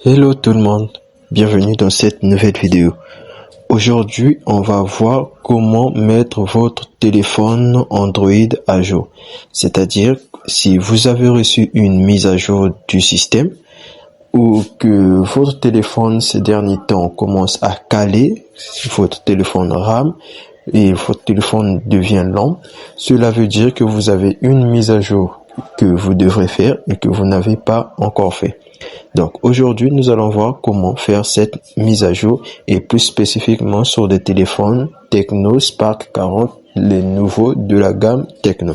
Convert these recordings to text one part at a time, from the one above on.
Hello tout le monde, bienvenue dans cette nouvelle vidéo. Aujourd'hui, on va voir comment mettre votre téléphone Android à jour. C'est-à-dire, si vous avez reçu une mise à jour du système ou que votre téléphone ces derniers temps commence à caler, votre téléphone rame et votre téléphone devient lent, cela veut dire que vous avez une mise à jour que vous devrez faire et que vous n'avez pas encore fait. Donc aujourd'hui, nous allons voir comment faire cette mise à jour et plus spécifiquement sur des téléphones Tecno Spark 40, les nouveaux de la gamme Tecno.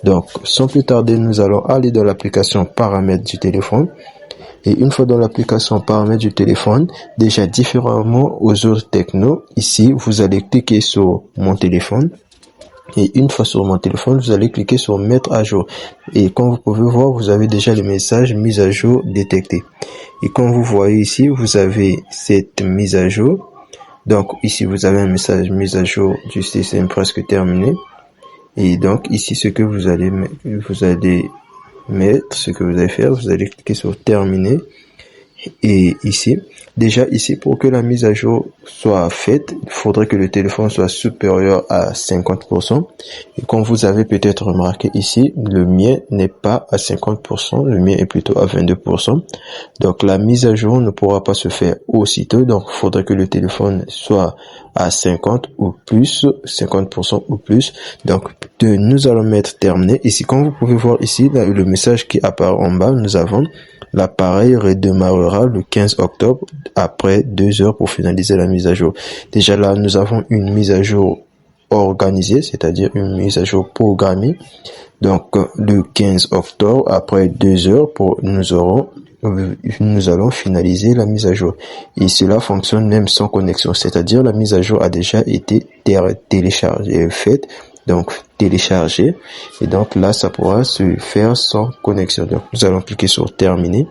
Donc sans plus tarder, nous allons aller dans l'application paramètres du téléphone. Et une fois dans l'application paramètres du téléphone, déjà différemment aux autres Tecno, ici vous allez cliquer sur mon téléphone. Et une fois sur mon téléphone, vous allez cliquer sur mettre à jour. Et comme vous pouvez voir, vous avez déjà le message mise à jour détecté. Et comme vous voyez ici, vous avez cette mise à jour. Donc ici, vous avez un message mise à jour du système presque terminé. Et donc ici, ce que vous allez mettre, ce que vous allez faire, vous allez cliquer sur terminer. Et ici, déjà ici, pour que la mise à jour soit faite, il faudrait que le téléphone soit supérieur à 50%. Et comme vous avez peut-être remarqué ici, le mien n'est pas à 50%, le mien est plutôt à 22%. Donc la mise à jour ne pourra pas se faire aussitôt. Donc il faudrait que le téléphone soit à 50 ou plus, 50% ou plus. Donc nous allons mettre terminé. Ici, comme vous pouvez voir ici, là, le message qui apparaît en bas, nous avons l'appareil redémarrera le 15 octobre après 2 heures pour finaliser la mise à jour. Déjà là, nous avons une mise à jour organisée, c'est-à-dire une mise à jour programmée. Donc le 15 octobre après 2 heures nous allons finaliser la mise à jour. Et cela fonctionne même sans connexion, c'est-à-dire la mise à jour a déjà été téléchargée, faite. Donc télécharger, et donc là ça pourra se faire sans connexion. Donc nous allons cliquer sur terminer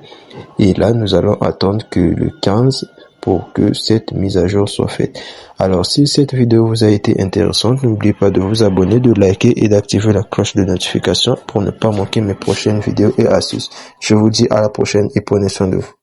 et là nous allons attendre que le 15 pour que cette mise à jour soit faite. Alors si cette vidéo vous a été intéressante, n'oubliez pas de vous abonner, de liker et d'activer la cloche de notification pour ne pas manquer mes prochaines vidéos et astuces. Je vous dis à la prochaine et prenez soin de vous.